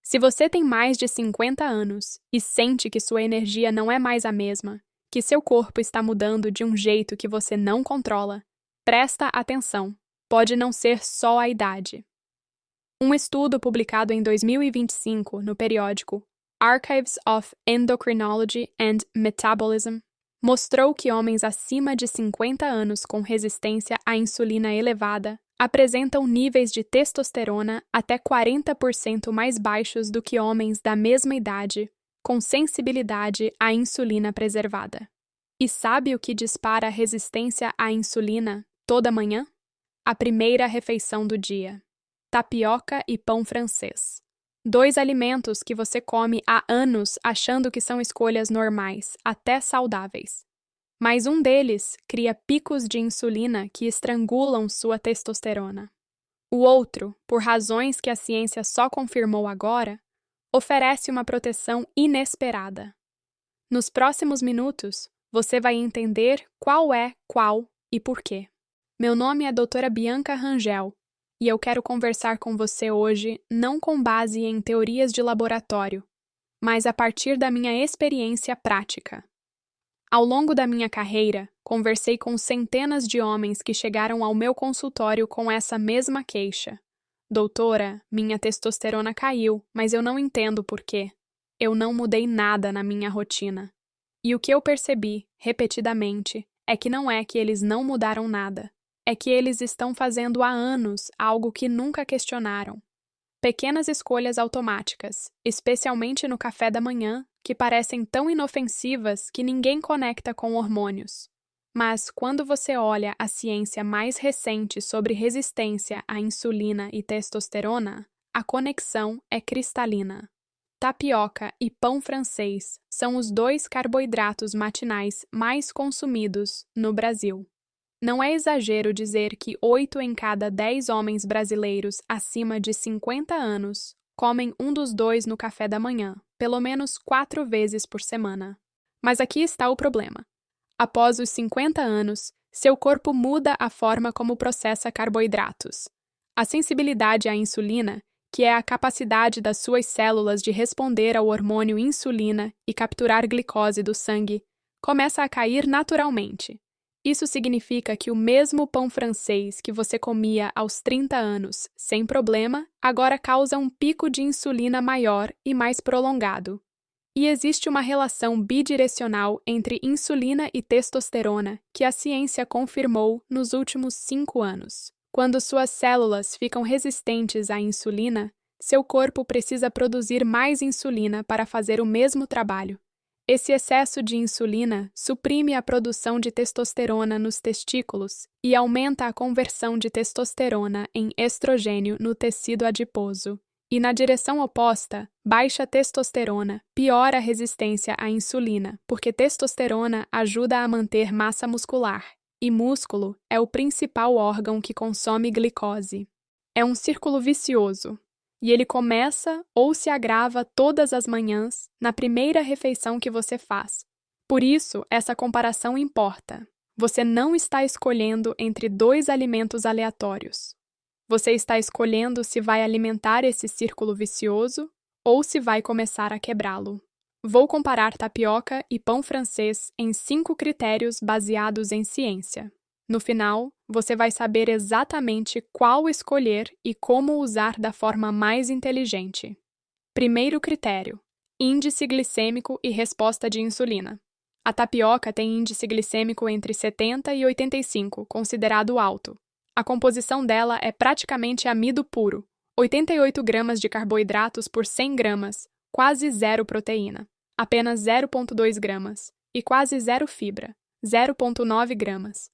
Se você tem mais de 50 anos e sente que sua energia não é mais a mesma, que seu corpo está mudando de um jeito que você não controla, presta atenção. Pode não ser só a idade. Um estudo publicado em 2025 no periódico Archives of Endocrinology and Metabolism mostrou que homens acima de 50 anos com resistência à insulina elevada apresentam níveis de testosterona até 40% mais baixos do que homens da mesma idade com sensibilidade à insulina preservada. E sabe o que dispara a resistência à insulina toda manhã? A primeira refeição do dia: tapioca e pão francês. 2 alimentos que você come há anos achando que são escolhas normais, até saudáveis. Mas um deles cria picos de insulina que estrangulam sua testosterona. O outro, por razões que a ciência só confirmou agora, oferece uma proteção inesperada. Nos próximos minutos, você vai entender qual é qual e por quê. Meu nome é Dra. Bianca Rangel e eu quero conversar com você hoje não com base em teorias de laboratório, mas a partir da minha experiência prática. Ao longo da minha carreira, conversei com centenas de homens que chegaram ao meu consultório com essa mesma queixa. Doutora, minha testosterona caiu, mas eu não entendo por quê. Eu não mudei nada na minha rotina. E o que eu percebi, repetidamente, é que não é que eles não mudaram nada. É que eles estão fazendo há anos algo que nunca questionaram. Pequenas escolhas automáticas, especialmente no café da manhã, que parecem tão inofensivas que ninguém conecta com hormônios. Mas quando você olha a ciência mais recente sobre resistência à insulina e testosterona, a conexão é cristalina. Tapioca e pão francês são os 2 carboidratos matinais mais consumidos no Brasil. Não é exagero dizer que 8 em cada 10 homens brasileiros acima de 50 anos comem um dos 2 no café da manhã, pelo menos 4 vezes por semana. Mas aqui está o problema. Após os 50 anos, seu corpo muda a forma como processa carboidratos. A sensibilidade à insulina, que é a capacidade das suas células de responder ao hormônio insulina e capturar glicose do sangue, começa a cair naturalmente. Isso significa que o mesmo pão francês que você comia aos 30 anos, sem problema, agora causa um pico de insulina maior e mais prolongado. E existe uma relação bidirecional entre insulina e testosterona que a ciência confirmou nos últimos 5 anos. Quando suas células ficam resistentes à insulina, seu corpo precisa produzir mais insulina para fazer o mesmo trabalho. Esse excesso de insulina suprime a produção de testosterona nos testículos e aumenta a conversão de testosterona em estrogênio no tecido adiposo. E na direção oposta, baixa testosterona piora a resistência à insulina, porque testosterona ajuda a manter massa muscular, e músculo é o principal órgão que consome glicose. É um círculo vicioso. E ele começa ou se agrava todas as manhãs na primeira refeição que você faz. Por isso, essa comparação importa. Você não está escolhendo entre 2 alimentos aleatórios. Você está escolhendo se vai alimentar esse círculo vicioso ou se vai começar a quebrá-lo. Vou comparar tapioca e pão francês em 5 critérios baseados em ciência. No final, você vai saber exatamente qual escolher e como usar da forma mais inteligente. Primeiro critério: índice glicêmico e resposta de insulina. A tapioca tem índice glicêmico entre 70 e 85, considerado alto. A composição dela é praticamente amido puro, 88 gramas de carboidratos por 100 gramas, quase zero proteína, apenas 0,2 gramas, e quase zero fibra, 0,9 gramas.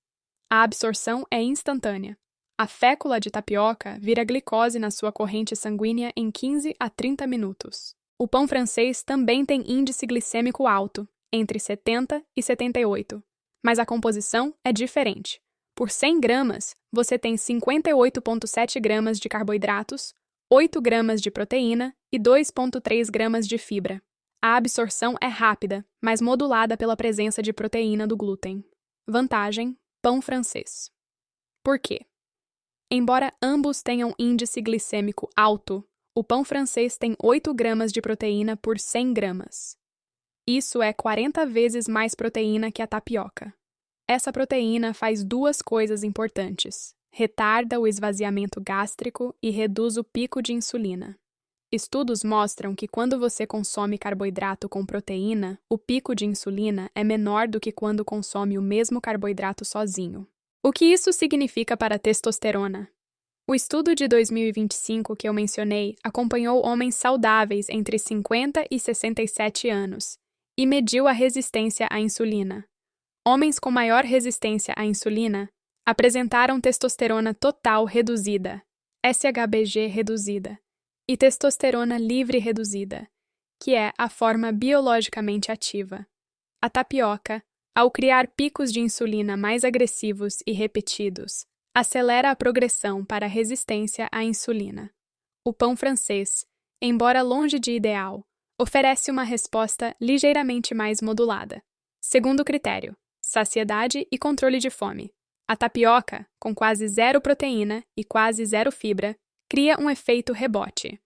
A absorção é instantânea. A fécula de tapioca vira glicose na sua corrente sanguínea em 15 a 30 minutos. O pão francês também tem índice glicêmico alto, entre 70 e 78, mas a composição é diferente. Por 100 gramas, você tem 58,7 gramas de carboidratos, 8 gramas de proteína e 2,3 gramas de fibra. A absorção é rápida, mas modulada pela presença de proteína do glúten. Vantagem: pão francês. Por quê? Embora ambos tenham índice glicêmico alto, o pão francês tem 8 gramas de proteína por 100 gramas. Isso é 40 vezes mais proteína que a tapioca. Essa proteína faz duas coisas importantes: retarda o esvaziamento gástrico e reduz o pico de insulina. Estudos mostram que quando você consome carboidrato com proteína, o pico de insulina é menor do que quando consome o mesmo carboidrato sozinho. O que isso significa para a testosterona? O estudo de 2025 que eu mencionei acompanhou homens saudáveis entre 50 e 67 anos e mediu a resistência à insulina. Homens com maior resistência à insulina apresentaram testosterona total reduzida, SHBG reduzida, e testosterona livre reduzida, que é a forma biologicamente ativa. A tapioca, ao criar picos de insulina mais agressivos e repetidos, acelera a progressão para a resistência à insulina. O pão francês, embora longe de ideal, oferece uma resposta ligeiramente mais modulada. Segundo critério, saciedade e controle de fome. A tapioca, com quase zero proteína e quase zero fibra, cria um efeito rebote.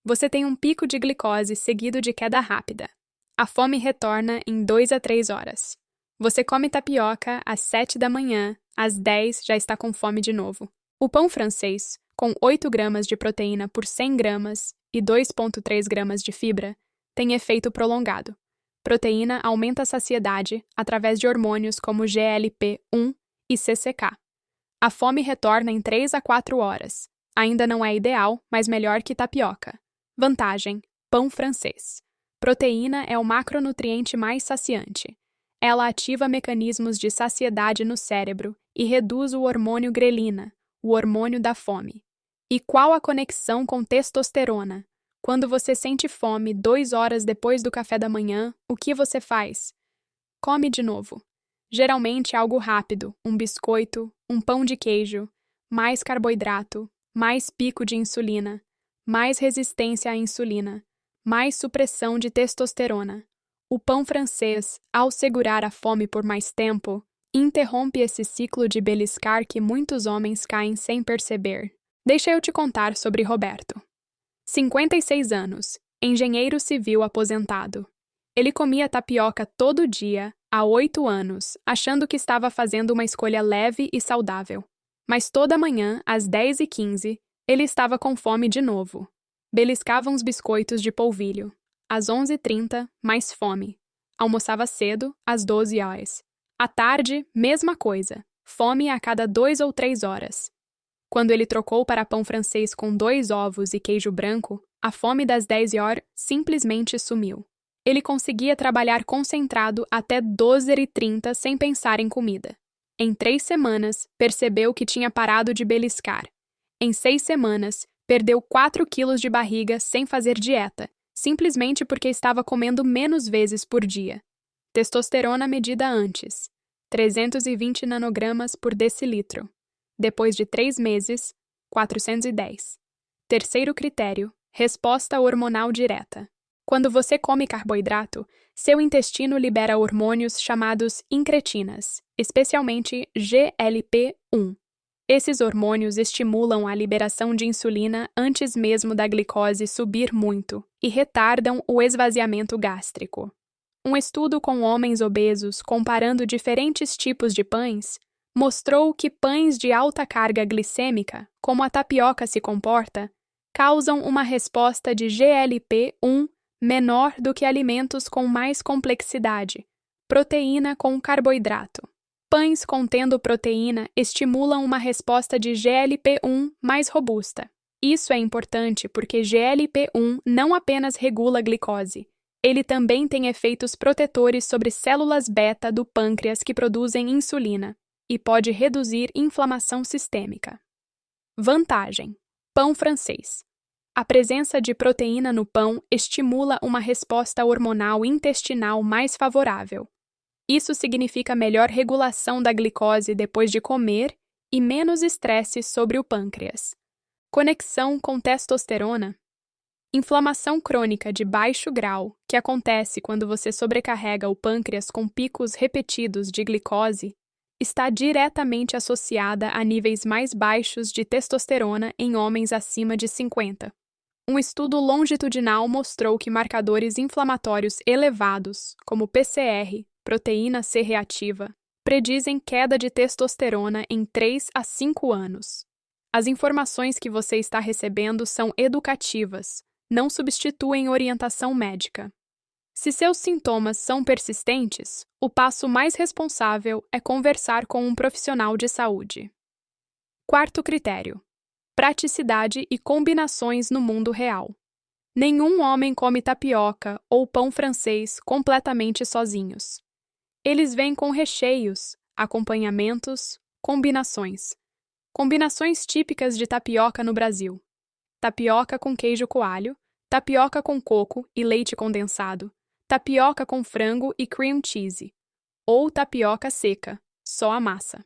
Você tem um pico de glicose seguido de queda rápida. A fome retorna em 2 a 3 horas. Você come tapioca às 7 da manhã, às 10 já está com fome de novo. O pão francês, com 8 gramas de proteína por 100 gramas e 2,3 gramas de fibra, tem efeito prolongado. Proteína aumenta a saciedade através de hormônios como GLP-1 e CCK. A fome retorna em 3 a 4 horas. Ainda não é ideal, mas melhor que tapioca. Vantagem: pão francês. Proteína é o macronutriente mais saciante. Ela ativa mecanismos de saciedade no cérebro e reduz o hormônio grelina, o hormônio da fome. E qual a conexão com testosterona? Quando você sente fome 2 horas depois do café da manhã, o que você faz? Come de novo. Geralmente algo rápido, um biscoito, um pão de queijo, mais carboidrato, mais pico de insulina, mais resistência à insulina, mais supressão de testosterona. O pão francês, ao segurar a fome por mais tempo, interrompe esse ciclo de beliscar que muitos homens caem sem perceber. Deixa eu te contar sobre Roberto. 56 anos, engenheiro civil aposentado. Ele comia tapioca todo dia, há 8 anos, achando que estava fazendo uma escolha leve e saudável. Mas toda manhã, às 10h15, ele estava com fome de novo. Beliscava uns biscoitos de polvilho. Às 11h30, mais fome. Almoçava cedo, às 12 horas. À tarde, mesma coisa. Fome a cada 2 ou 3 horas. Quando ele trocou para pão francês com 2 ovos e queijo branco, a fome das 10 horas simplesmente sumiu. Ele conseguia trabalhar concentrado até 12h30 sem pensar em comida. Em 3 semanas, percebeu que tinha parado de beliscar. Em 6 semanas, perdeu 4 quilos de barriga sem fazer dieta, simplesmente porque estava comendo menos vezes por dia. Testosterona medida antes, 320 nanogramas por decilitro. Depois de 3 meses, 410. Terceiro critério, resposta hormonal direta. Quando você come carboidrato, seu intestino libera hormônios chamados incretinas, especialmente GLP-1. Esses hormônios estimulam a liberação de insulina antes mesmo da glicose subir muito e retardam o esvaziamento gástrico. Um estudo com homens obesos comparando diferentes tipos de pães mostrou que pães de alta carga glicêmica, como a tapioca se comporta, causam uma resposta de GLP-1 menor do que alimentos com mais complexidade, proteína com carboidrato. Pães contendo proteína estimulam uma resposta de GLP-1 mais robusta. Isso é importante porque GLP-1 não apenas regula a glicose, ele também tem efeitos protetores sobre células beta do pâncreas que produzem insulina e pode reduzir inflamação sistêmica. Vantagem: pão francês. A presença de proteína no pão estimula uma resposta hormonal intestinal mais favorável. Isso significa melhor regulação da glicose depois de comer e menos estresse sobre o pâncreas. Conexão com testosterona. Inflamação crônica de baixo grau, que acontece quando você sobrecarrega o pâncreas com picos repetidos de glicose, está diretamente associada a níveis mais baixos de testosterona em homens acima de 50. Um estudo longitudinal mostrou que marcadores inflamatórios elevados, como PCR, proteína C reativa, predizem queda de testosterona em 3 a 5 anos. As informações que você está recebendo são educativas, não substituem orientação médica. Se seus sintomas são persistentes, o passo mais responsável é conversar com um profissional de saúde. Quarto critério: praticidade e combinações no mundo real. Nenhum homem come tapioca ou pão francês completamente sozinhos. Eles vêm com recheios, acompanhamentos, combinações. Combinações típicas de tapioca no Brasil: tapioca com queijo coalho, tapioca com coco e leite condensado, tapioca com frango e cream cheese, ou tapioca seca, só a massa.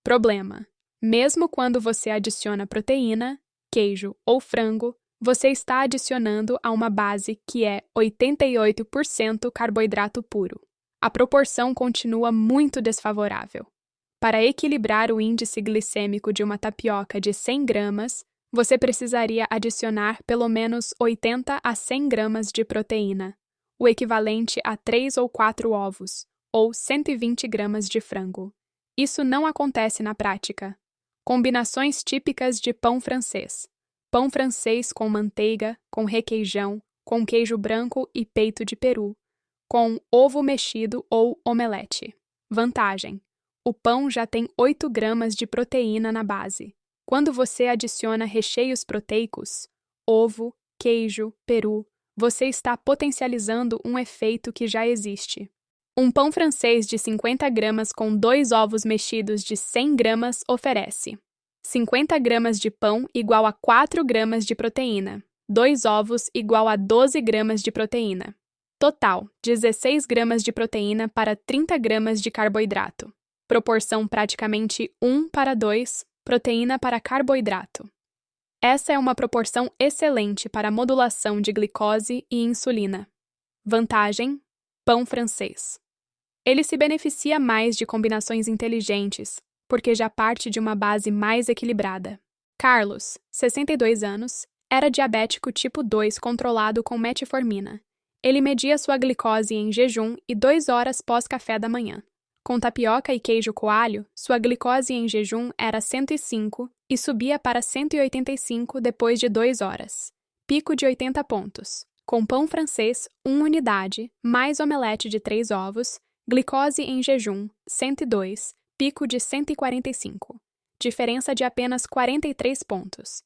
Problema: mesmo quando você adiciona proteína, queijo ou frango, você está adicionando a uma base que é 88% carboidrato puro. A proporção continua muito desfavorável. Para equilibrar o índice glicêmico de uma tapioca de 100 gramas, você precisaria adicionar pelo menos 80 a 100 gramas de proteína, o equivalente a 3 ou 4 ovos, ou 120 gramas de frango. Isso não acontece na prática. Combinações típicas de pão francês: pão francês com manteiga, com requeijão, com queijo branco e peito de peru, com ovo mexido ou omelete. Vantagem: o pão já tem 8 gramas de proteína na base. Quando você adiciona recheios proteicos, ovo, queijo, peru, você está potencializando um efeito que já existe. Um pão francês de 50 gramas com 2 ovos mexidos de 100 gramas oferece 50 gramas de pão igual a 4 gramas de proteína, 2 ovos igual a 12 gramas de proteína. Total, 16 gramas de proteína para 30 gramas de carboidrato. Proporção praticamente 1:2, proteína para carboidrato. Essa é uma proporção excelente para a modulação de glicose e insulina. Vantagem: pão francês. Ele se beneficia mais de combinações inteligentes, porque já parte de uma base mais equilibrada. Carlos, 62 anos, era diabético tipo 2 controlado com metformina. Ele media sua glicose em jejum e 2 horas pós-café da manhã. Com tapioca e queijo coalho, sua glicose em jejum era 105 e subia para 185 depois de 2 horas. Pico de 80 pontos. Com pão francês, 1 unidade, mais omelete de 3 ovos, glicose em jejum, 102, pico de 145. Diferença de apenas 43 pontos.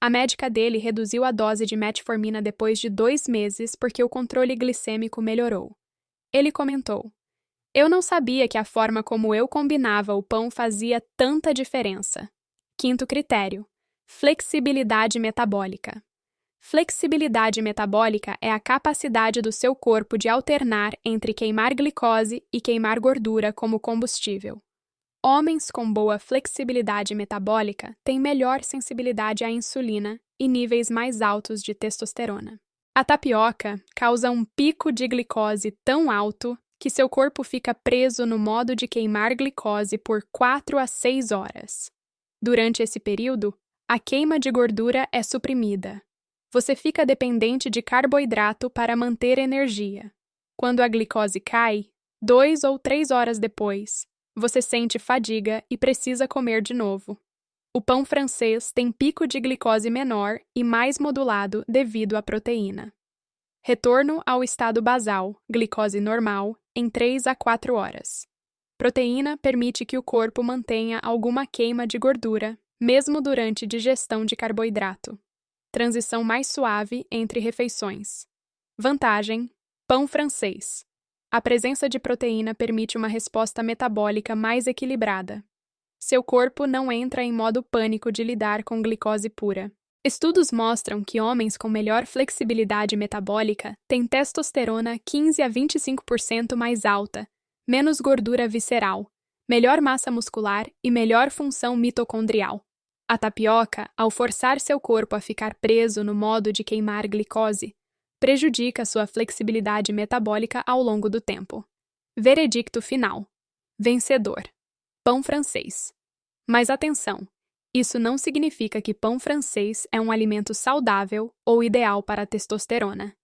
A médica dele reduziu a dose de metformina depois de 2 meses porque o controle glicêmico melhorou. Ele comentou: "Eu não sabia que a forma como eu combinava o pão fazia tanta diferença." Quinto critério: flexibilidade metabólica. Flexibilidade metabólica é a capacidade do seu corpo de alternar entre queimar glicose e queimar gordura como combustível. Homens com boa flexibilidade metabólica têm melhor sensibilidade à insulina e níveis mais altos de testosterona. A tapioca causa um pico de glicose tão alto que seu corpo fica preso no modo de queimar glicose por 4 a 6 horas. Durante esse período, a queima de gordura é suprimida. Você fica dependente de carboidrato para manter energia. Quando a glicose cai, 2 ou 3 horas depois, você sente fadiga e precisa comer de novo. O pão francês tem pico de glicose menor e mais modulado devido à proteína. Retorno ao estado basal, glicose normal, em 3 a 4 horas. Proteína permite que o corpo mantenha alguma queima de gordura, mesmo durante digestão de carboidrato. Transição mais suave entre refeições. Vantagem: pão francês. A presença de proteína permite uma resposta metabólica mais equilibrada. Seu corpo não entra em modo pânico de lidar com glicose pura. Estudos mostram que homens com melhor flexibilidade metabólica têm testosterona 15 a 25% mais alta, menos gordura visceral, melhor massa muscular e melhor função mitocondrial. A tapioca, ao forçar seu corpo a ficar preso no modo de queimar glicose, prejudica sua flexibilidade metabólica ao longo do tempo. Veredicto final: vencedor: pão francês. Mas atenção! Isso não significa que pão francês é um alimento saudável ou ideal para a testosterona.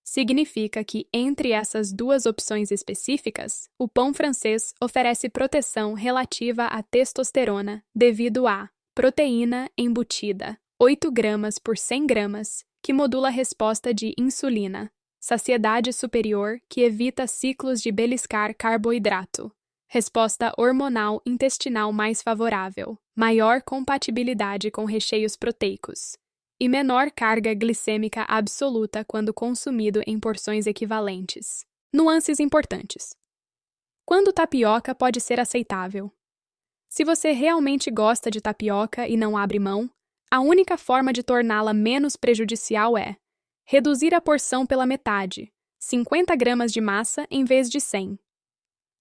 Significa que, entre essas duas opções específicas, o pão francês oferece proteção relativa à testosterona devido à proteína embutida, 8 gramas por 100 gramas, que modula a resposta de insulina, saciedade superior que evita ciclos de beliscar carboidrato, resposta hormonal intestinal mais favorável, maior compatibilidade com recheios proteicos e menor carga glicêmica absoluta quando consumido em porções equivalentes. Nuances importantes. Quando tapioca pode ser aceitável? Se você realmente gosta de tapioca e não abre mão, a única forma de torná-la menos prejudicial é reduzir a porção pela metade, 50 gramas de massa em vez de 100.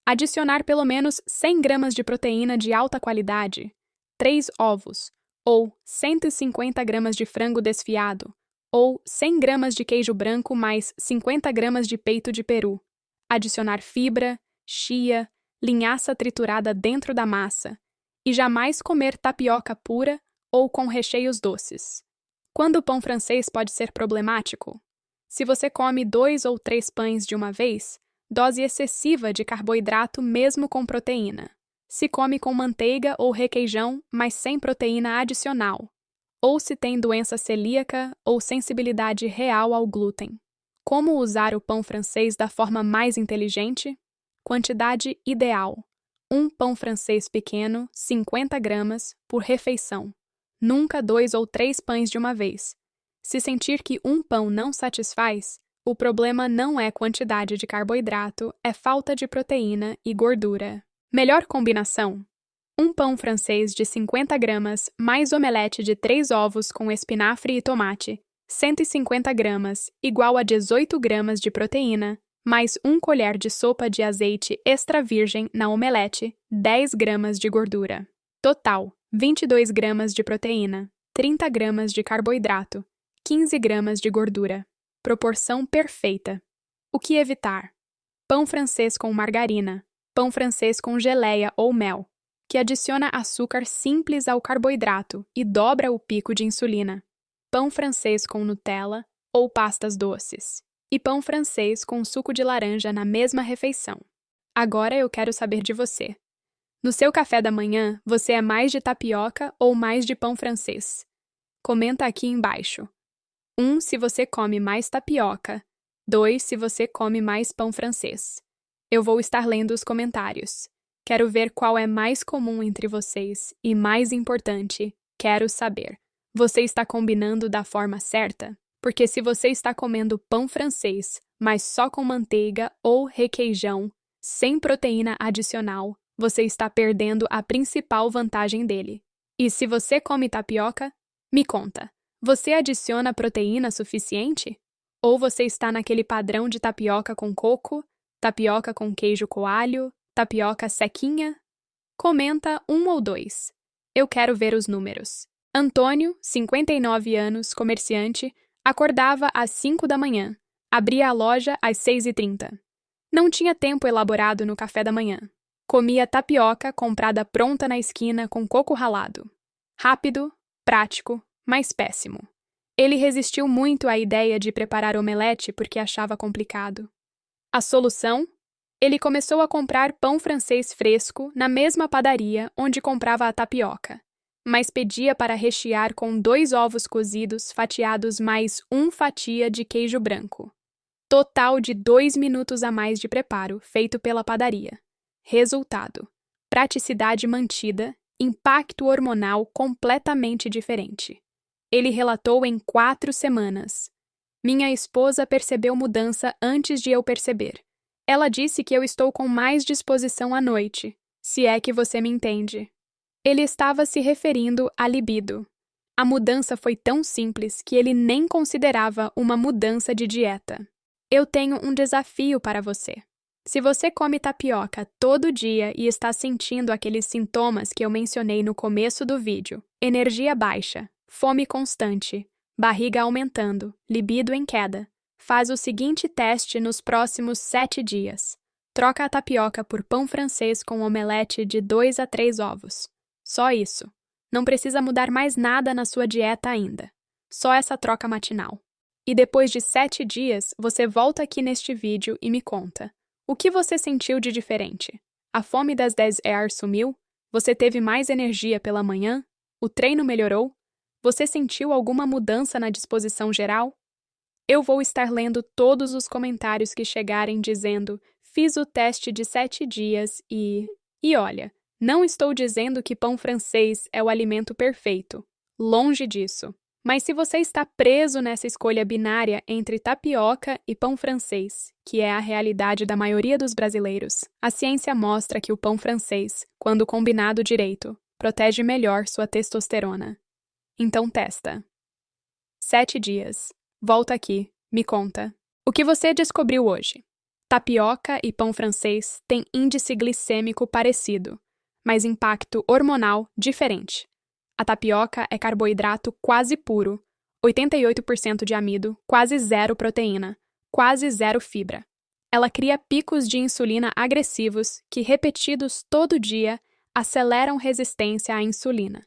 Adicionar pelo menos 100 gramas de proteína de alta qualidade, 3 ovos, ou 150 gramas de frango desfiado, ou 100 gramas de queijo branco mais 50 gramas de peito de peru. Adicionar fibra, chia, linhaça triturada dentro da massa, e jamais comer tapioca pura ou com recheios doces. Quando o pão francês pode ser problemático? Se você come 2 ou 3 pães de uma vez, dose excessiva de carboidrato mesmo com proteína. Se come com manteiga ou requeijão, mas sem proteína adicional. Ou se tem doença celíaca ou sensibilidade real ao glúten. Como usar o pão francês da forma mais inteligente? Quantidade ideal. Um pão francês pequeno, 50 gramas, por refeição. Nunca 2 ou 3 pães de uma vez. Se sentir que um pão não satisfaz, o problema não é quantidade de carboidrato, é falta de proteína e gordura. Melhor combinação? Um pão francês de 50 gramas mais omelete de 3 ovos com espinafre e tomate, 150 gramas, igual a 18 gramas de proteína, mais 1 colher de sopa de azeite extra virgem na omelete, 10 gramas de gordura. Total, 22 gramas de proteína, 30 gramas de carboidrato, 15 gramas de gordura. Proporção perfeita. O que evitar? Pão francês com margarina, pão francês com geleia ou mel, que adiciona açúcar simples ao carboidrato e dobra o pico de insulina. Pão francês com Nutella ou pastas doces. E pão francês com suco de laranja na mesma refeição. Agora eu quero saber de você. No seu café da manhã, você é mais de tapioca ou mais de pão francês? Comenta aqui embaixo. 1. Se você come mais tapioca. 2. Se você come mais pão francês. Eu vou estar lendo os comentários. Quero ver qual é mais comum entre vocês e, mais importante, quero saber. Você está combinando da forma certa? Porque se você está comendo pão francês, mas só com manteiga ou requeijão, sem proteína adicional, você está perdendo a principal vantagem dele. E se você come tapioca, me conta. Você adiciona proteína suficiente? Ou você está naquele padrão de tapioca com coco, tapioca com queijo coalho, tapioca sequinha? Comenta 1 ou 2. Eu quero ver os números. Antônio, 59 anos, comerciante, acordava às 5 da manhã. Abria a loja às 6h30. Não tinha tempo elaborado no café da manhã. Comia tapioca comprada pronta na esquina com coco ralado. Rápido, prático, mas péssimo. Ele resistiu muito à ideia de preparar omelete porque achava complicado. A solução? Ele começou a comprar pão francês fresco na mesma padaria onde comprava a tapioca, mas pedia para rechear com 2 ovos cozidos fatiados mais 1 fatia de queijo branco. Total de 2 minutos a mais de preparo, feito pela padaria. Resultado: praticidade mantida, impacto hormonal completamente diferente. Ele relatou em 4 semanas. Minha esposa percebeu mudança antes de eu perceber. Ela disse que eu estou com mais disposição à noite, se é que você me entende. Ele estava se referindo à libido. A mudança foi tão simples que ele nem considerava uma mudança de dieta. Eu tenho um desafio para você. Se você come tapioca todo dia e está sentindo aqueles sintomas que eu mencionei no começo do vídeo, energia baixa, fome constante, barriga aumentando, libido em queda, faz o seguinte teste nos próximos 7 dias. Troca a tapioca por pão francês com omelete de 2 a 3 ovos. Só isso. Não precisa mudar mais nada na sua dieta ainda. Só essa troca matinal. E depois de 7 dias, você volta aqui neste vídeo e me conta. O que você sentiu de diferente? A fome das 10 horas sumiu? Você teve mais energia pela manhã? O treino melhorou? Você sentiu alguma mudança na disposição geral? Eu vou estar lendo todos os comentários que chegarem dizendo: fiz o teste de 7 dias e... E olha, não estou dizendo que pão francês é o alimento perfeito. Longe disso. Mas se você está preso nessa escolha binária entre tapioca e pão francês, que é a realidade da maioria dos brasileiros, a ciência mostra que o pão francês, quando combinado direito, protege melhor sua testosterona. Então testa. 7 dias. Volta aqui, me conta. O que você descobriu hoje? Tapioca e pão francês têm índice glicêmico parecido, mas impacto hormonal diferente. A tapioca é carboidrato quase puro, 88% de amido, quase zero proteína, quase zero fibra. Ela cria picos de insulina agressivos que, repetidos todo dia, aceleram resistência à insulina.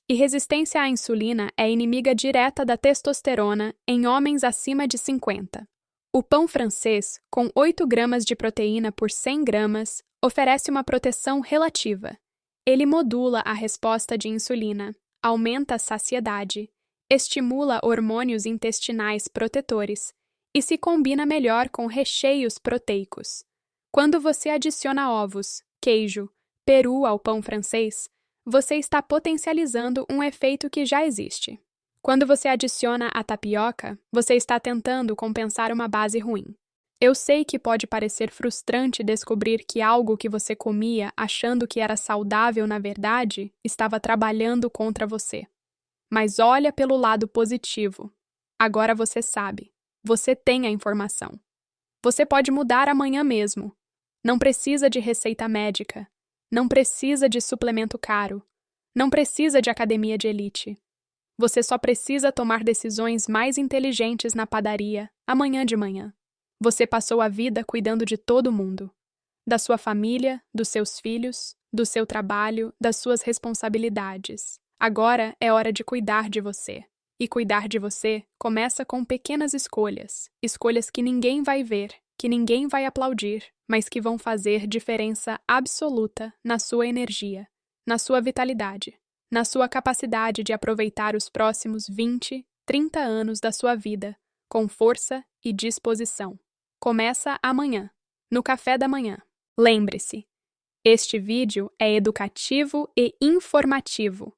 E resistência à insulina é inimiga direta da testosterona em homens acima de 50. O pão francês, com 8 gramas de proteína por 100 gramas, oferece uma proteção relativa. Ele modula a resposta de insulina, aumenta a saciedade, estimula hormônios intestinais protetores e se combina melhor com recheios proteicos. Quando você adiciona ovos, queijo, peru ao pão francês, você está potencializando um efeito que já existe. Quando você adiciona a tapioca, você está tentando compensar uma base ruim. Eu sei que pode parecer frustrante descobrir que algo que você comia achando que era saudável na verdade estava trabalhando contra você. Mas olha pelo lado positivo. Agora você sabe. Você tem a informação. Você pode mudar amanhã mesmo. Não precisa de receita médica. Não precisa de suplemento caro. Não precisa de academia de elite. Você só precisa tomar decisões mais inteligentes na padaria, amanhã de manhã. Você passou a vida cuidando de todo mundo. Da sua família, dos seus filhos, do seu trabalho, das suas responsabilidades. Agora é hora de cuidar de você. E cuidar de você começa com pequenas escolhas. Escolhas que ninguém vai ver, que ninguém vai aplaudir, mas que vão fazer diferença absoluta na sua energia, na sua vitalidade, na sua capacidade de aproveitar os próximos 20, 30 anos da sua vida com força e disposição. Começa amanhã, no café da manhã. Lembre-se, este vídeo é educativo e informativo.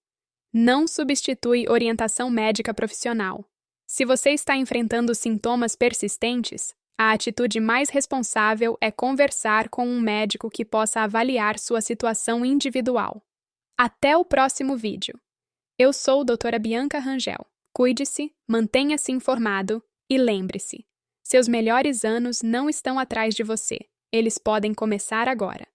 Não substitui orientação médica profissional. Se você está enfrentando sintomas persistentes, a atitude mais responsável é conversar com um médico que possa avaliar sua situação individual. Até o próximo vídeo. Eu sou a doutora Bianca Rangel. Cuide-se, mantenha-se informado e lembre-se, seus melhores anos não estão atrás de você. Eles podem começar agora.